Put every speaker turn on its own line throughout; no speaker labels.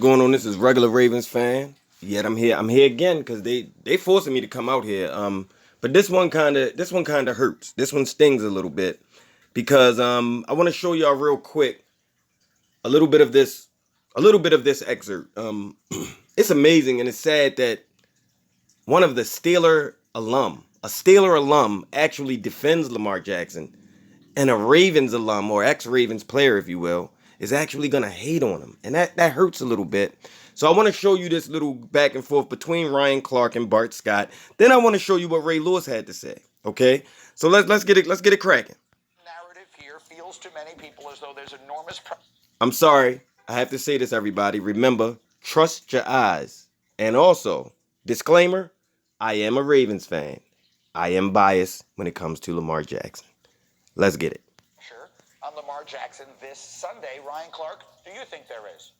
going on? This is regular Ravens fan. Yet I'm here. I'm here again because they forcing me to come out here. But this one kind of hurts. This one stings a little bit because I want to show y'all real quick a little bit of this, a little bit of this excerpt. It's amazing and it's sad that one of the Steeler alum, actually defends Lamar Jackson, and a Ravens alum or ex-Ravens player, if you will, is actually gonna hate on him, and that hurts a little bit. So I want to show you this little back and forth between Ryan Clark and Bart Scott. Then I want to show you what Ray Lewis had to say. Okay, so let's get it cracking.
Narrative here feels to many people as though there's enormous.
I'm sorry, I have to say this, everybody. Remember, trust your eyes, and also disclaimer: I am a Ravens fan. I am biased when it comes to Lamar Jackson. Let's get it.
Pressure on Lamar Jackson this Sunday. Ryan Clark, do you think there is?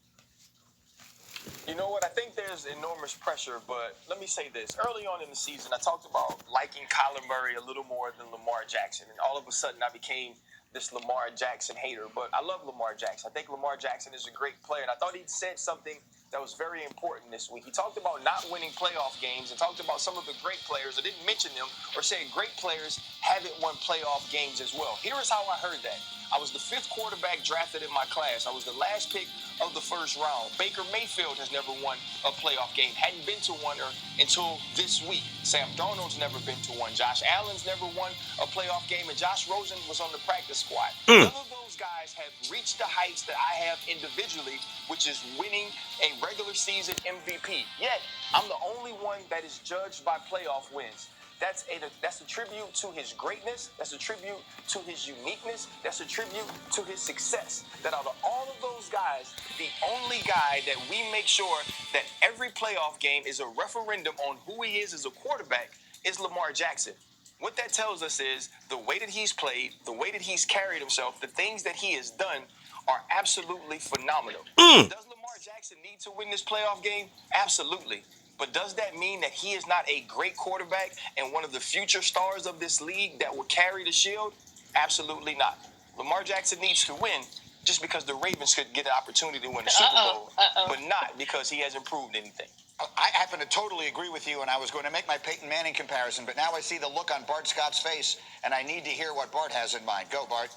You know what? I think there's enormous pressure, but let me say this. Early on in the season, I talked about liking Kyler Murray a little more than Lamar Jackson, and all of a sudden I became this Lamar Jackson hater. But I love Lamar Jackson. I think Lamar Jackson is a great player, and I thought he said something that was very important this week. He talked about not winning playoff games and talked about some of the great players. I didn't mention them or say great players haven't won playoff games as well. Here is how I heard that. I was the fifth quarterback drafted in my class. I was the last pick of the first round. Baker Mayfield has never won a playoff game, hadn't been to one until this week. Sam Darnold's never been to one. Josh Allen's never won a playoff game, and Josh Rosen was on the practice squad. None of those guys have reached the heights that I have individually, which is winning a regular season MVP. Yet, I'm the only one that is judged by playoff wins. That's a tribute to his greatness. That's a tribute to his uniqueness. That's a tribute to his success. That out of all of those guys, the only guy that we make sure that every playoff game is a referendum on who he is as a quarterback is Lamar Jackson. What that tells us is the way that he's played, the way that he's carried himself, the things that he has done are absolutely phenomenal. Does Lamar Jackson need to win this playoff game? Absolutely. But does that mean that he is not a great quarterback and one of the future stars of this league that will carry the shield? Absolutely not. Lamar Jackson needs to win just because the Ravens could get an opportunity to win the Super Bowl, but not because he hasn't proved anything.
I happen to totally agree with you, and I was going to make my Peyton Manning comparison, but now I see the look on Bart Scott's face, and I need to hear what Bart has in mind. Go, Bart.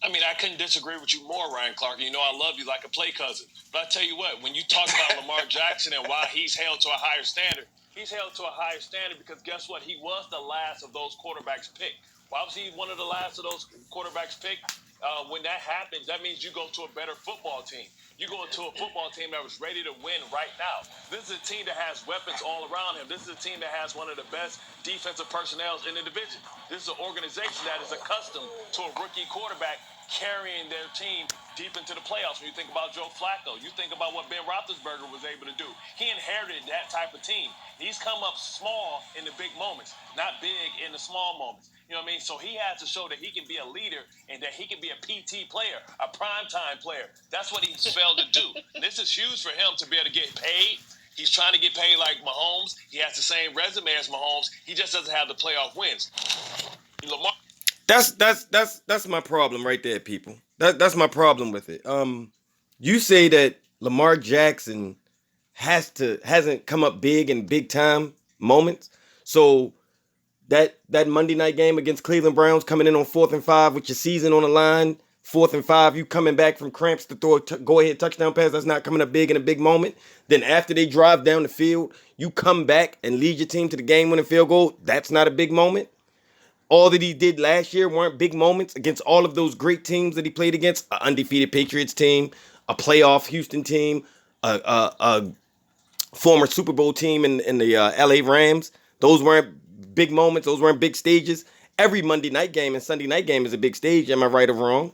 I mean, I couldn't disagree with you more, Ryan Clark. You know I love you like a play cousin. But I tell you what, when you talk about Lamar Jackson and why he's held to a higher standard, he's held to a higher standard because guess what? He was the last of those quarterbacks picked. Why was he one of the last of those quarterbacks picked? When that happens, that means you go to a better football team. You go to a football team that was ready to win right now. This is a team that has weapons all around him. This is a team that has one of the best defensive personnel in the division. This is an organization that is accustomed to a rookie quarterback carrying their team deep into the playoffs. When you think about Joe Flacco, you think about what Ben Roethlisberger was able to do. He inherited that type of team. He's come up small in the big moments, not big in the small moments. You know what I mean? So he has to show that he can be a leader and that he can be a PT player, a primetime player. That's what he's failed to do. This is huge for him to be able to get paid. He's trying to get paid like Mahomes. He has the same resume as Mahomes. He just doesn't have the playoff wins. Lamar.
That's my problem right there, people. That's my problem with it. You say that Lamar Jackson hasn't come up big in big time moments. So that Monday night game against Cleveland Browns, coming in on 4th and 5 with your season on the line, 4th and 5, you coming back from cramps to throw a go-ahead touchdown pass, that's not coming up big in a big moment. Then after they drive down the field, you come back and lead your team to the game-winning field goal, that's not a big moment. All that he did last year weren't big moments against all of those great teams that he played against. An undefeated Patriots team, a playoff Houston team, a former Super Bowl team in the LA Rams. Those weren't big moments. Those weren't big stages. Every Monday night game and Sunday night game is a big stage. Am I right or wrong?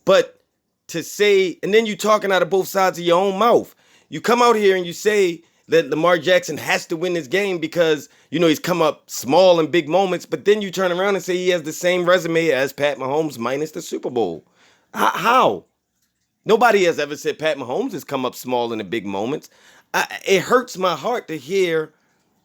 But to say, and then you talking out of both sides of your own mouth. You come out here and you say that Lamar Jackson has to win this game because, you know, he's come up small in big moments, but then you turn around and say he has the same resume as Pat Mahomes minus the Super Bowl. How? Nobody has ever said Pat Mahomes has come up small in the big moments. It hurts my heart to hear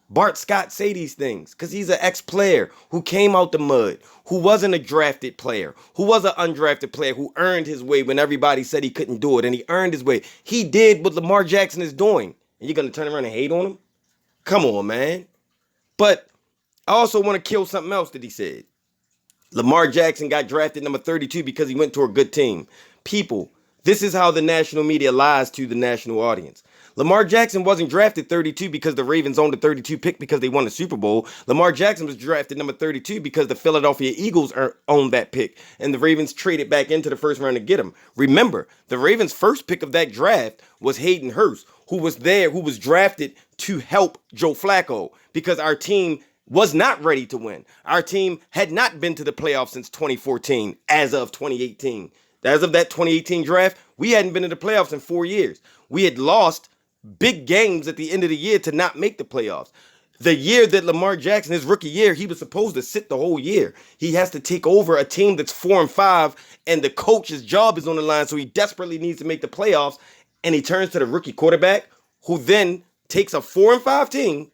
Bart Scott say these things because he's an ex-player who came out the mud, who wasn't a drafted player, who was an undrafted player, who earned his way when everybody said he couldn't do it, and he earned his way. He did what Lamar Jackson is doing. And you're going to turn around and hate on him? Come on, man. But I also want to kill something else that he said. Lamar Jackson got drafted number 32 because he went to a good team. People, this is how the national media lies to the national audience. Lamar Jackson wasn't drafted 32 because the Ravens owned the 32 pick because they won the Super Bowl. Lamar Jackson was drafted number 32 because the Philadelphia Eagles owned that pick, and the Ravens traded back into the first round to get him. Remember, the Ravens' first pick of that draft was Hayden Hurst, who was drafted to help Joe Flacco because our team was not ready to win. Our team had not been to the playoffs since 2014, as of 2018. As of that 2018 draft, we hadn't been to the playoffs in 4 years. We had lost big games at the end of the year to not make the playoffs. The year that Lamar Jackson, his rookie year, he was supposed to sit the whole year. He has to take over a team that's 4-5, and the coach's job is on the line, so he desperately needs to make the playoffs. And he turns to the rookie quarterback, who then takes a 4-5 team,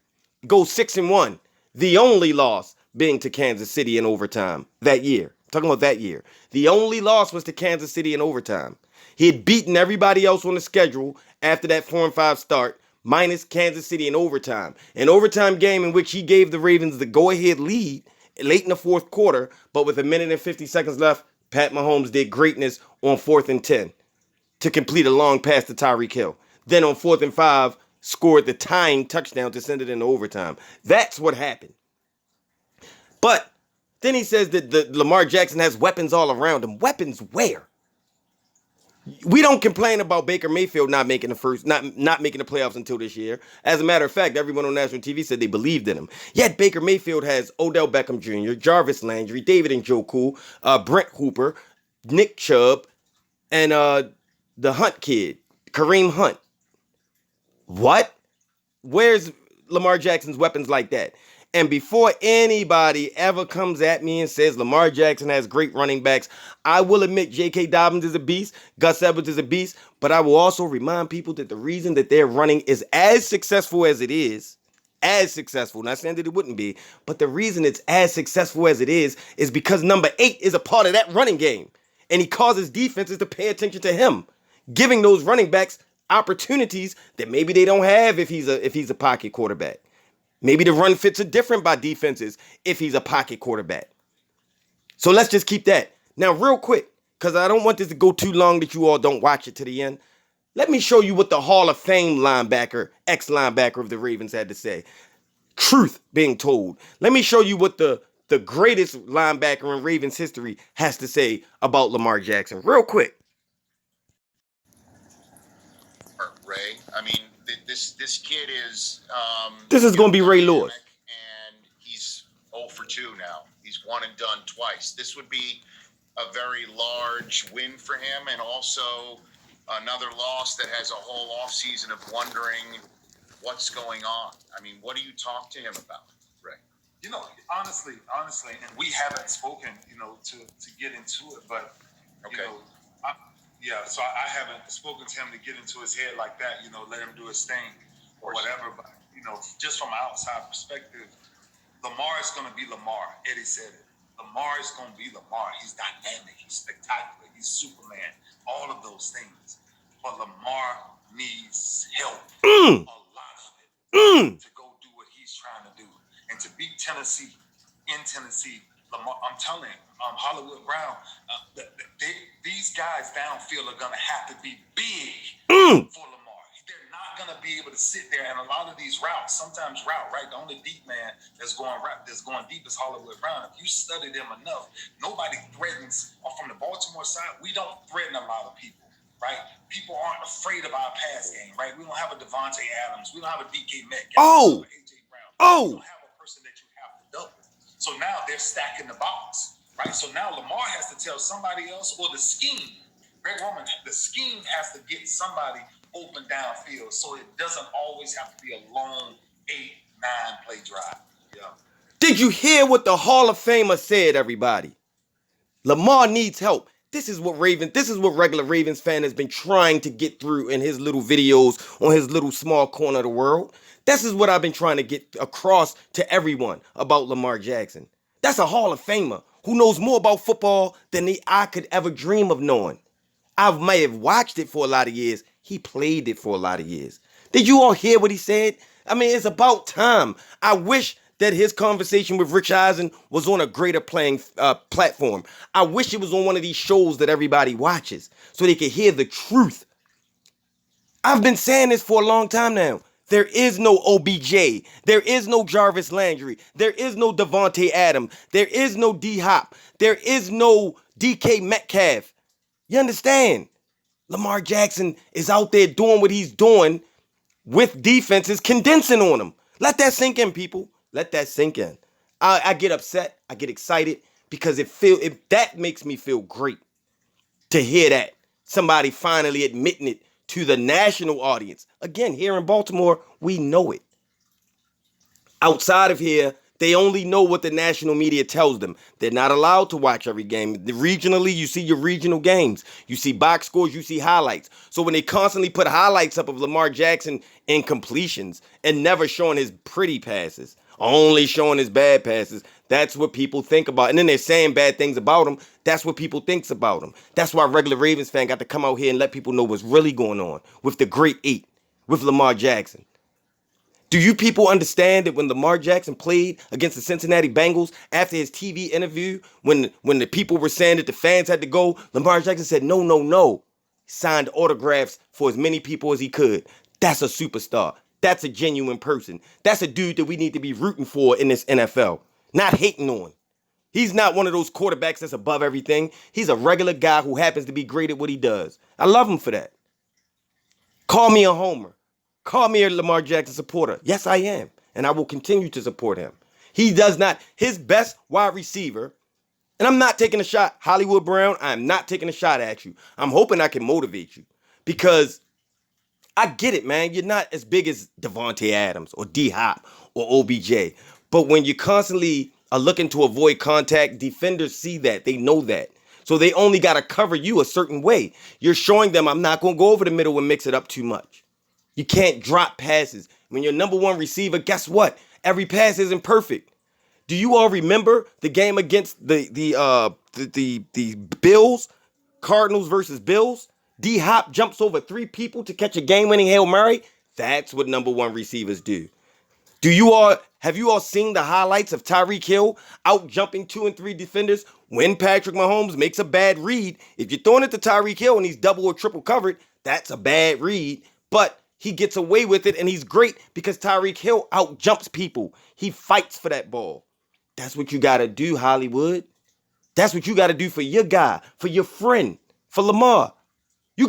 goes 6-1. The only loss being to Kansas City in overtime that year. Talking about that year. The only loss was to Kansas City in overtime. He had beaten everybody else on the schedule after that 4-5 start, minus Kansas City in overtime. An overtime game in which he gave the Ravens the go-ahead lead late in the fourth quarter, but with a minute and 50 seconds left, Pat Mahomes did greatness on 4th and 10 to complete a long pass to Tyreek Hill. Then on 4th and 5, scored the tying touchdown to send it into overtime. That's what happened. But then he says that Lamar Jackson has weapons all around him. Weapons where? We don't complain about Baker Mayfield not making not making the playoffs until this year. As a matter of fact, everyone on national TV said they believed in him. Yet Baker Mayfield has Odell Beckham Jr., Jarvis Landry, David Njoku, Brent Hooper, Nick Chubb, and the Hunt kid, Kareem Hunt. What? Where's Lamar Jackson's weapons like that? And before anybody ever comes at me and says Lamar Jackson has great running backs, I will admit J.K. Dobbins is a beast, Gus Edwards is a beast, but I will also remind people that the reason that their running is as successful as it is, not saying that it wouldn't be, but the reason it's as successful as it is because number 8 is a part of that running game. And he causes defenses to pay attention to him, giving those running backs opportunities that maybe they don't have if he's a pocket quarterback. Maybe the run fits are different by defenses if he's a pocket quarterback. So let's just keep that. Now, real quick, because I don't want this to go too long that you all don't watch it to the end. Let me show you what the Hall of Fame linebacker, ex-linebacker of the Ravens had to say. Truth being told. Let me show you what the greatest linebacker in Ravens history has to say about Lamar Jackson. Real quick.
Ray, I mean, this kid is.
This is going to be Ray Lewis.
And he's 0 for 2 now. He's one and done twice. This would be a very large win for him, and also another loss that has a whole offseason of wondering what's going on. I mean, what do you talk to him about, Ray?
You know, honestly, and we haven't spoken, to get into it, but,
okay.
So I haven't spoken to him to get into his head like that, let him do his thing or whatever. But, just from an outside perspective, Lamar is going to be Lamar. Eddie said it. Lamar is going to be Lamar. He's dynamic. He's spectacular. He's Superman. All of those things. But Lamar needs help. A lot of it. To go do what he's trying to do. And to beat Tennessee in Tennessee, Lamar, I'm telling you, Hollywood Brown, these guys downfield are going to have to be big for Lamar. They're not going to be able to sit there, and a lot of these routes, sometimes right? The only deep man that's going deep is Hollywood Brown. If you study them enough, nobody threatens. From the Baltimore side, we don't threaten a lot of people, right? People aren't afraid of our pass game, right? We don't have a Devontae Adams. We don't have a DK Metcalf.
Oh!
A.J. Brown.
Oh!
We don't have a person that you have to double. So now they're stacking the box, right? So now Lamar has to tell somebody else, or the scheme, Greg Roman, the scheme has to get somebody open downfield, so it doesn't always have to be a long 8-9 play drive. Yeah.
Did you hear what the Hall of Famer said, everybody? Lamar needs help. This is what regular Ravens fan has been trying to get through in his little videos on his little small corner of the world. This is what I've been trying to get across to everyone about Lamar Jackson. That's a Hall of Famer who knows more about football than I could ever dream of knowing. I may have watched it for a lot of years. He played it for a lot of years. Did you all hear what he said? I mean, it's about time. I wish that his conversation with Rich Eisen was on a greater playing platform. I wish it was on one of these shows that everybody watches so they could hear the truth. I've been saying this for a long time now. There is no OBJ. There is no Jarvis Landry. There is no Devontae Adams. There is no D-Hop. There is no DK Metcalf. You understand? Lamar Jackson is out there doing what he's doing with defenses condensing on him. Let that sink in, people. Let that sink in. I get upset. I get excited because that makes me feel great to hear that. Somebody finally admitting it to the national audience. Again, here in Baltimore, we know it. Outside of here, they only know what the national media tells them. They're not allowed to watch every game. Regionally, you see your regional games. You see box scores, you see highlights. So when they constantly put highlights up of Lamar Jackson in completions and never showing his pretty passes, only showing his bad passes, that's what people think about. And then they're saying bad things about him. That's what people thinks about him. That's why regular Ravens fan got to come out here and let people know what's really going on with the Great Eight, with Lamar Jackson. Do you people understand that when Lamar Jackson played against the Cincinnati Bengals after his TV interview, when the people were saying that the fans had to go, Lamar Jackson said, no, no, no. Signed autographs for as many people as he could. That's a superstar. That's a genuine person. That's a dude that we need to be rooting for in this NFL, not hating on. He's not one of those quarterbacks that's above everything. He's a regular guy who happens to be great at what he does. I love him for that. Call me a homer. Call me a Lamar Jackson supporter. Yes, I am. And I will continue to support him. His best wide receiver, and I'm not taking a shot, Hollywood Brown, I'm not taking a shot at you. I'm hoping I can motivate you because I get it, man. You're not as big as Devontae Adams or D-Hop or OBJ. But when you constantly are looking to avoid contact, defenders see that. They know that. So they only got to cover you a certain way. You're showing them I'm not going to go over the middle and mix it up too much. You can't drop passes. When you're number one receiver, guess what? Every pass isn't perfect. Do you all remember the game against the Bills, Cardinals versus Bills? D-Hop jumps over 3 people to catch a game-winning Hail Mary. That's what number one receivers do. Have you all seen the highlights of Tyreek Hill out jumping 2 and 3 defenders when Patrick Mahomes makes a bad read? If you're throwing it to Tyreek Hill and he's double or triple covered, that's a bad read. But he gets away with it and he's great because Tyreek Hill out jumps people. He fights for that ball. That's what you got to do, Hollywood. That's what you got to do for your guy, for your friend, for Lamar. You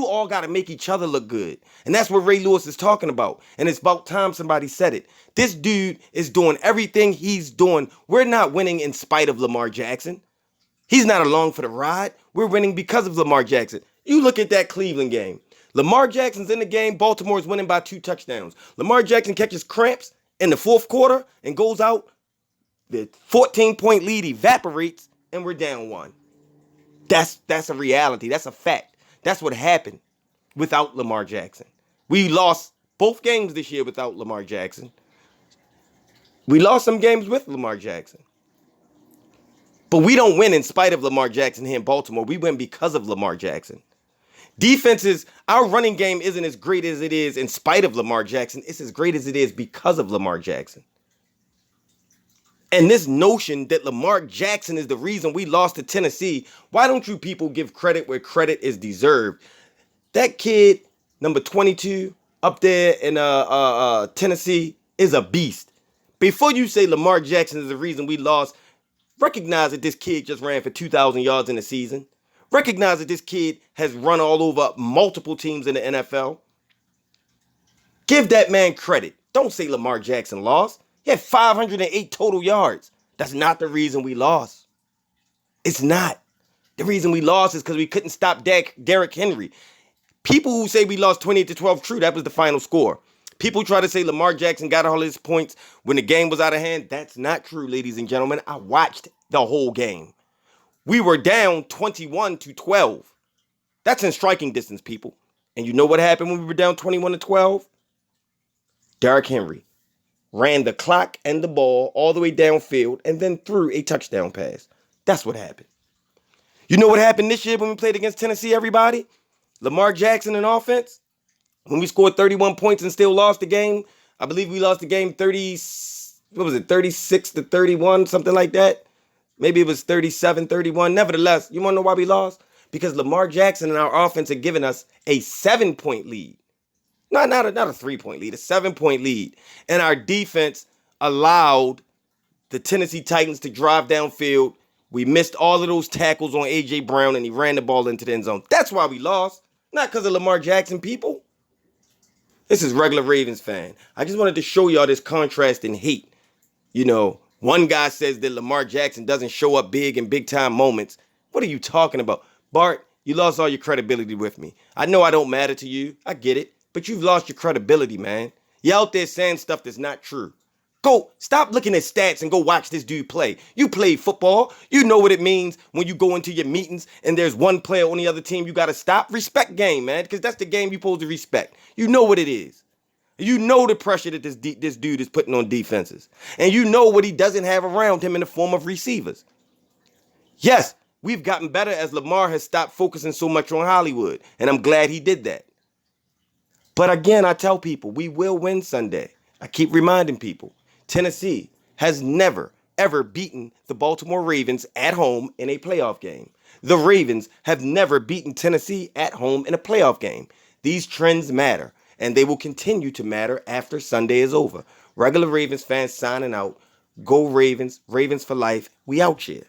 all got to make each other look good. And that's what Ray Lewis is talking about. And it's about time somebody said it. This dude is doing everything he's doing. We're not winning in spite of Lamar Jackson. He's not along for the ride. We're winning because of Lamar Jackson. You look at that Cleveland game. Lamar Jackson's in the game. Baltimore is winning by 2 touchdowns. Lamar Jackson catches cramps in the fourth quarter and goes out. The 14-point lead evaporates and we're down 1. That's a reality. That's a fact. That's what happened without Lamar Jackson. We lost both games this year without Lamar Jackson. We lost some games with Lamar Jackson. But we don't win in spite of Lamar Jackson here in Baltimore. We win because of Lamar Jackson. Defenses, our running game isn't as great as it is in spite of Lamar Jackson. It's as great as it is because of Lamar Jackson. And this notion that Lamar Jackson is the reason we lost to Tennessee, why don't you people give credit where credit is deserved? That kid, number 22, up there in Tennessee, is a beast. Before you say Lamar Jackson is the reason we lost, recognize that this kid just ran for 2,000 yards in the season. Recognize that this kid has run all over multiple teams in the NFL. Give that man credit. Don't say Lamar Jackson lost. He had 508 total yards. That's not the reason we lost. It's not. The reason we lost is because we couldn't stop Derrick Henry. People who say we lost 28-12, true, that was the final score. People try to say Lamar Jackson got all his points when the game was out of hand. That's not true, ladies and gentlemen. I watched the whole game. We were down 21-12. That's in striking distance, people. And you know what happened when we were down 21-12? Derrick Henry ran the clock and the ball all the way downfield and then threw a touchdown pass. That's what happened. You know what happened this year when we played against Tennessee, everybody? Lamar Jackson in offense, when we scored 31 points and still lost the game. I believe we lost the game 36-31, something like that. Maybe it was 37-31. Nevertheless, you want to know why we lost? Because Lamar Jackson and our offense had given us a 7-point lead. Not a 3-point lead, a 7-point lead. And our defense allowed the Tennessee Titans to drive downfield. We missed all of those tackles on A.J. Brown, and he ran the ball into the end zone. That's why we lost. Not because of Lamar Jackson, people. This is regular Ravens fan. I just wanted to show y'all this contrast in hate. You know, one guy says that Lamar Jackson doesn't show up big in big-time moments. What are you talking about? Bart, you lost all your credibility with me. I know I don't matter to you. I get it. But you've lost your credibility, man. You're out there saying stuff that's not true. Go, stop looking at stats and go watch this dude play. You play football. You know what it means when you go into your meetings and there's one player on the other team you got to stop. Respect game, man, because that's the game you're supposed to respect. You know what it is. You know the pressure that this dude is putting on defenses. And you know what he doesn't have around him in the form of receivers. Yes, we've gotten better as Lamar has stopped focusing so much on Hollywood. And I'm glad he did that. But again, I tell people, we will win Sunday. I keep reminding people, Tennessee has never, ever beaten the Baltimore Ravens at home in a playoff game. The Ravens have never beaten Tennessee at home in a playoff game. These trends matter, and they will continue to matter after Sunday is over. Regular Ravens fans signing out. Go Ravens. Ravens for life. We out here.